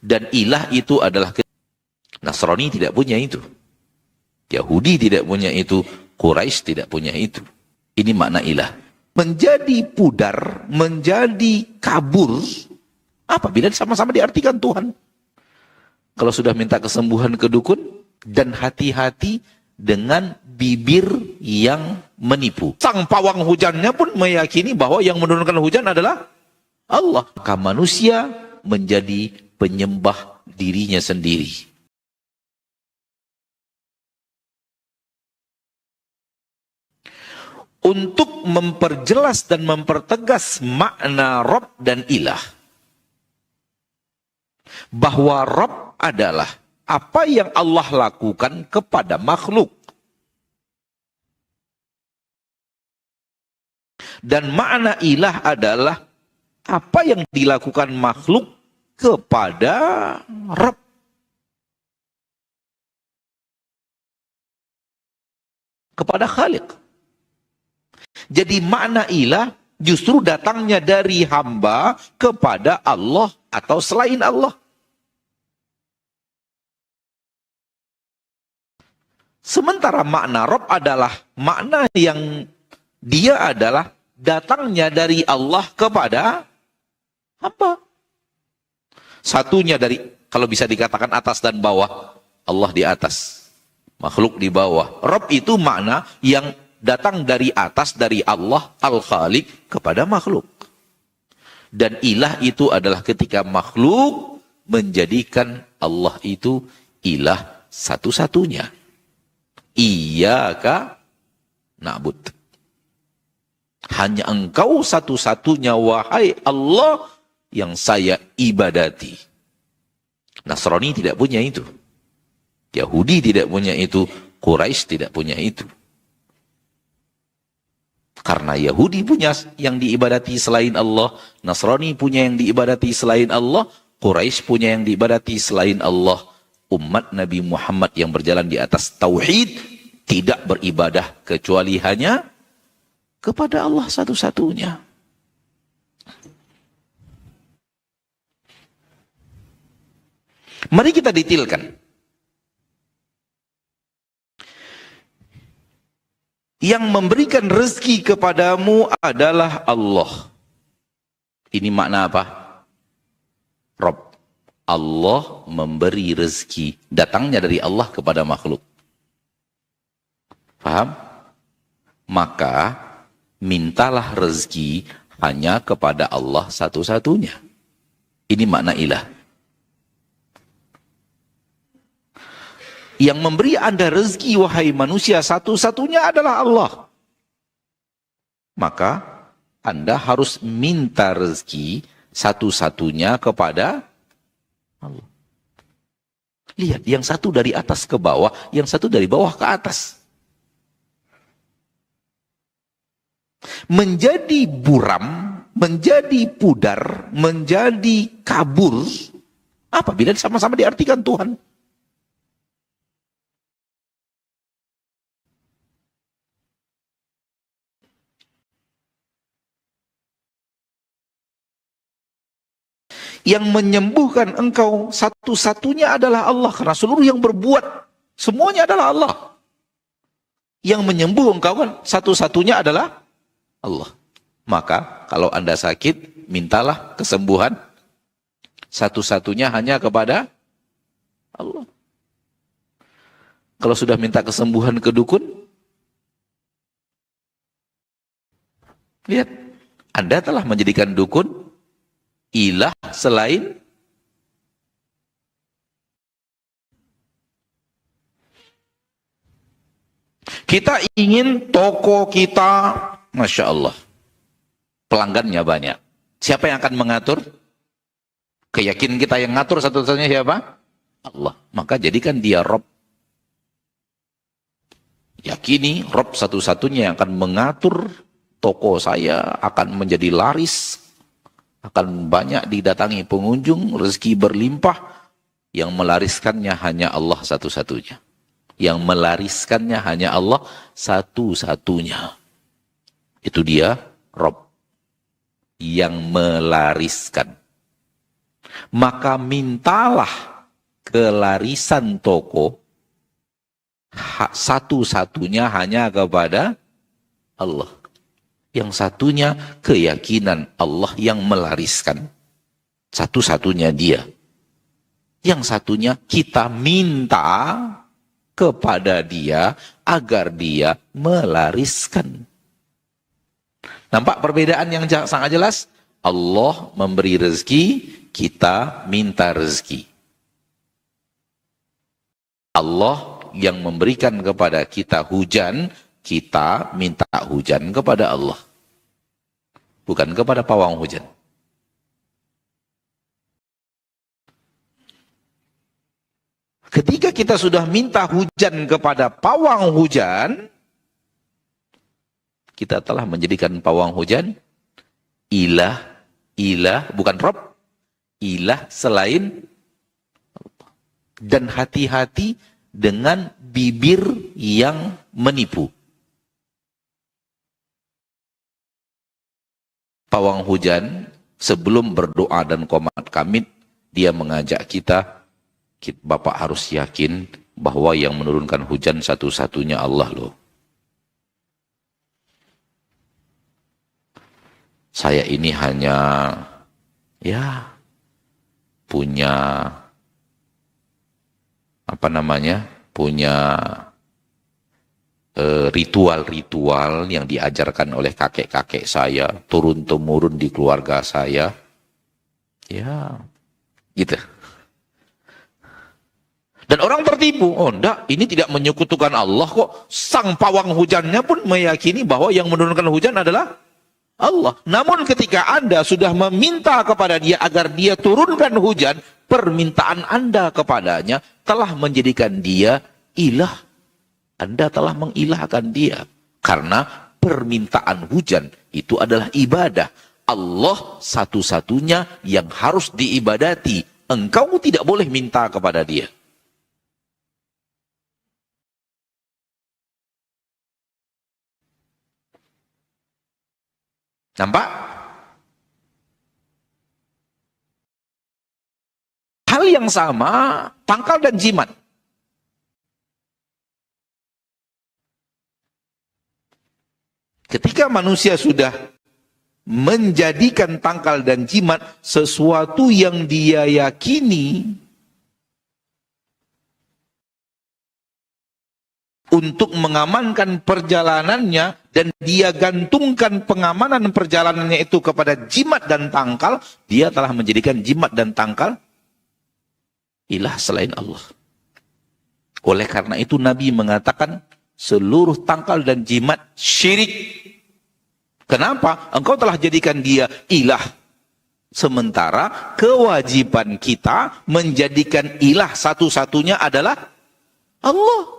Dan ilah itu adalah Nasrani tidak punya itu. Yahudi tidak punya itu. Quraisy tidak punya itu. Ini makna ilah. Menjadi pudar, menjadi kabur, apabila sama-sama diartikan Tuhan. Kalau sudah minta kesembuhan ke dukun, dan hati-hati dengan bibir yang menipu. Sang pawang hujannya pun meyakini bahwa yang menurunkan hujan adalah Allah. Maka manusia menjadi penyembah dirinya sendiri. Untuk memperjelas dan mempertegas makna Rabb dan ilah. Bahwa Rabb adalah apa yang Allah lakukan kepada makhluk. Dan makna ilah adalah apa yang dilakukan makhluk kepada Rabb. Kepada Khalik. Jadi makna ilah justru datangnya dari hamba kepada Allah atau selain Allah. Sementara makna Rabb adalah makna yang dia adalah datangnya dari Allah kepada hamba. Satunya dari, kalau bisa dikatakan atas dan bawah, Allah di atas, makhluk di bawah. Rabb itu makna yang datang dari atas, dari Allah Al-Khaliq kepada makhluk. Dan ilah itu adalah ketika makhluk menjadikan Allah itu ilah satu-satunya. Iyyaka na'bud. Hanya engkau satu-satunya wahai Allah yang saya ibadati. Nasrani tidak punya itu. Yahudi tidak punya itu. Quraisy tidak punya itu. Karena Yahudi punya yang diibadati selain Allah, Nasrani punya yang diibadati selain Allah, Quraisy punya yang diibadati selain Allah. Umat Nabi Muhammad yang berjalan di atas tauhid tidak beribadah kecuali hanya kepada Allah satu-satunya. Mari kita detailkan. Yang memberikan rezeki kepadamu adalah Allah. Ini makna apa? Rabb. Allah memberi rezeki. Datangnya dari Allah kepada makhluk. Paham? Maka mintalah rezeki hanya kepada Allah satu-satunya. Ini makna ilah. Yang memberi Anda rezeki, wahai manusia, satu-satunya adalah Allah. Maka Anda harus minta rezeki satu-satunya kepada Allah. Lihat, yang satu dari atas ke bawah, yang satu dari bawah ke atas. Menjadi buram, menjadi pudar, menjadi kabur, apabila sama-sama diartikan Tuhan. Yang menyembuhkan engkau satu-satunya adalah Allah. Karena seluruh yang berbuat, semuanya adalah Allah. Yang menyembuh engkau kan satu-satunya adalah Allah. Maka kalau Anda sakit, mintalah kesembuhan. Satu-satunya hanya kepada Allah. Kalau sudah minta kesembuhan ke dukun, lihat, Anda telah menjadikan dukun ilah selain kita ingin toko kita, Masya Allah, pelanggannya banyak. Siapa yang akan mengatur? Keyakinan kita yang ngatur satu-satunya siapa? Allah. Maka jadikan dia Rabb. Yakini Rabb satu-satunya yang akan mengatur toko saya, akan menjadi laris, akan banyak didatangi pengunjung, rezeki berlimpah. Yang melariskannya hanya Allah satu-satunya. Yang melariskannya hanya Allah satu-satunya. Itu dia Rabb. Yang melariskan. maka mintalah kelarisan toko satu-satunya hanya kepada Allah. Yang satunya keyakinan Allah yang melariskan. Satu-satunya dia. Yang satunya kita minta kepada dia agar dia melariskan. Nampak perbedaan yang sangat jelas? Allah memberi rezeki, kita minta rezeki. Allah yang memberikan kepada kita hujan, kita minta hujan kepada Allah. Bukan kepada pawang hujan. Ketika kita sudah minta hujan kepada pawang hujan, kita telah menjadikan pawang hujan ilah, bukan Rob, ilah selain. Dan hati-hati dengan bibir yang menipu. Pawang hujan sebelum berdoa dan qomat kamit, dia mengajak kita, Bapak harus yakin bahwa yang menurunkan hujan satu-satunya Allah loh. Saya ini hanya punya punya ritual-ritual yang diajarkan oleh kakek-kakek saya, turun-temurun di keluarga saya. Ya, gitu. Dan orang tertipu, oh enggak, ini tidak menyekutukan Allah kok. Sang pawang hujannya pun meyakini bahwa yang menurunkan hujan adalah Allah. Namun ketika Anda sudah meminta kepada dia agar dia turunkan hujan, permintaan Anda kepadanya telah menjadikan dia ilah. Anda telah mengilahkan dia. Karena permintaan hujan itu adalah ibadah. Allah satu-satunya yang harus diibadati. Engkau tidak boleh minta kepada dia. Nampak? Hal yang sama, tangkal dan jimat. Ketika manusia sudah menjadikan tangkal dan jimat sesuatu yang dia yakini untuk mengamankan perjalanannya, dan dia gantungkan pengamanan perjalanannya itu kepada jimat dan tangkal, dia telah menjadikan jimat dan tangkal ilah selain Allah. Oleh karena itu Nabi mengatakan seluruh tangkal dan jimat syirik. Kenapa? Engkau telah jadikan dia ilah. Sementara kewajiban kita menjadikan ilah satu-satunya adalah Allah.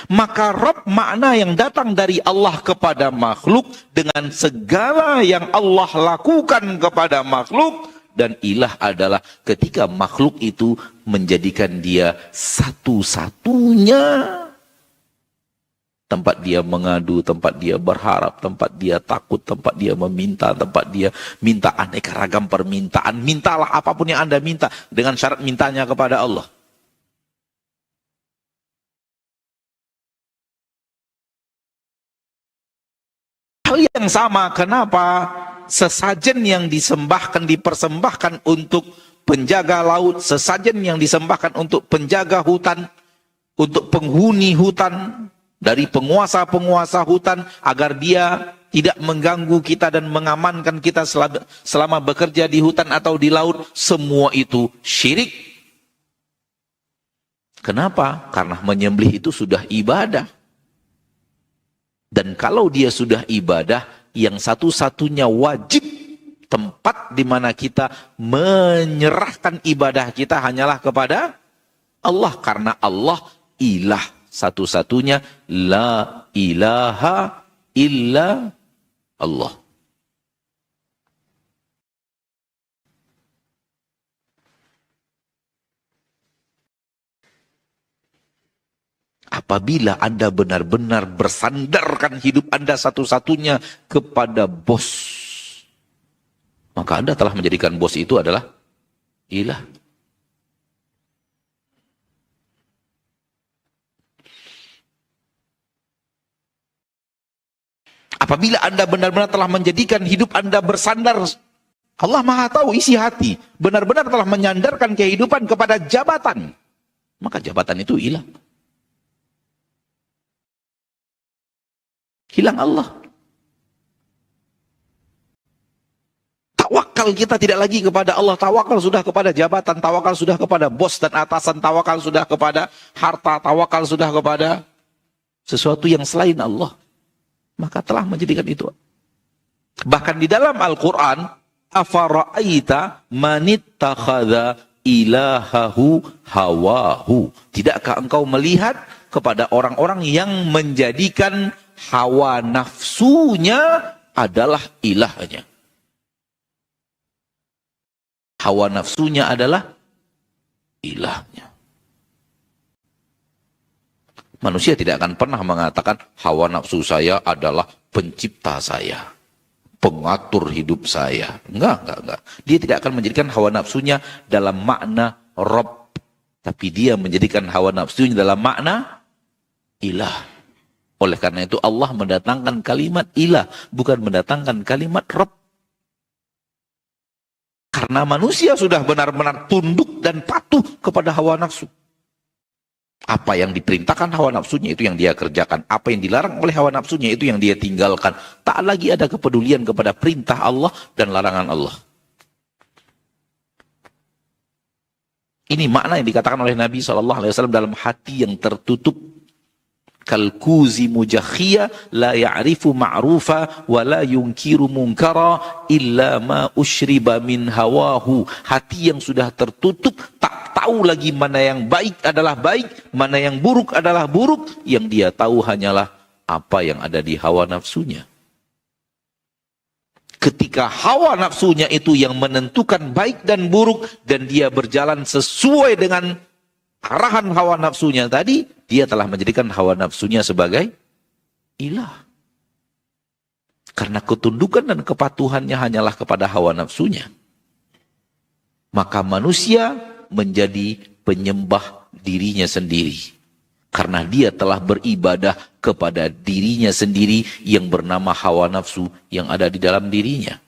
Maka Rabb makna yang datang dari Allah kepada makhluk dengan segala yang Allah lakukan kepada makhluk, dan ilah adalah ketika makhluk itu menjadikan dia satu-satunya tempat dia mengadu, tempat dia berharap, tempat dia takut, tempat dia meminta, tempat dia minta aneka ragam permintaan. Mintalah apapun yang Anda minta dengan syarat mintanya kepada Allah. Hal yang sama, kenapa sesajen yang disembahkan, dipersembahkan untuk penjaga laut, sesajen yang disembahkan untuk penjaga hutan, untuk penghuni hutan, dari penguasa-penguasa hutan, agar dia tidak mengganggu kita dan mengamankan kita selama bekerja di hutan atau di laut, semua itu syirik. Kenapa? Karena menyembelih itu sudah ibadah. Dan kalau dia sudah ibadah, yang satu-satunya wajib tempat di mana kita menyerahkan ibadah kita hanyalah kepada Allah. Karena Allah ilah satu-satunya, la ilaha illa Allah. Apabila Anda benar-benar bersandarkan hidup Anda satu-satunya kepada bos, maka Anda telah menjadikan bos itu adalah ilah. Apabila Anda benar-benar telah menjadikan hidup Anda bersandar, Allah Maha tahu isi hati, benar-benar telah menyandarkan kehidupan kepada jabatan, maka jabatan itu hilang. Hilang Allah. Tawakal kita tidak lagi kepada Allah, tawakal sudah kepada jabatan, tawakal sudah kepada bos dan atasan, tawakal sudah kepada harta, tawakal sudah kepada sesuatu yang selain Allah. Maka telah menjadikan itu. Bahkan di dalam Al-Quran, afara'aita manittakhadha ilahahu hawahu. Tidakkah engkau melihat kepada orang-orang yang menjadikan hawa nafsunya adalah ilahnya. Hawa nafsunya adalah ilahnya. Manusia tidak akan pernah mengatakan hawa nafsu saya adalah pencipta saya, pengatur hidup saya. Enggak. Dia tidak akan menjadikan hawa nafsunya dalam makna Rabb, tapi dia menjadikan hawa nafsunya dalam makna ilah. Oleh karena itu Allah mendatangkan kalimat ilah, bukan mendatangkan kalimat Rabb. Karena manusia sudah benar-benar tunduk dan patuh kepada hawa nafsu. Apa yang diperintahkan hawa nafsunya itu yang dia kerjakan. Apa yang dilarang oleh hawa nafsunya itu yang dia tinggalkan. Tak lagi ada kepedulian kepada perintah Allah dan larangan Allah. Ini makna yang dikatakan oleh Nabi SAW dalam hati yang tertutup. Kalkuzi mujakhiyah la ya'rifu ma'rufa wa la yunkiru munkara illa ma ushriba min hawahu. Hati yang sudah tertutup, tak tahu lagi mana yang baik adalah baik, mana yang buruk adalah buruk. Yang dia tahu hanyalah apa yang ada di hawa nafsunya. Ketika hawa nafsunya itu yang menentukan baik dan buruk, dan dia berjalan sesuai dengan arahan hawa nafsunya tadi, dia telah menjadikan hawa nafsunya sebagai ilah. Karena ketundukan dan kepatuhannya hanyalah kepada hawa nafsunya. Maka manusia menjadi penyembah dirinya sendiri. Karena dia telah beribadah kepada dirinya sendiri yang bernama hawa nafsu yang ada di dalam dirinya.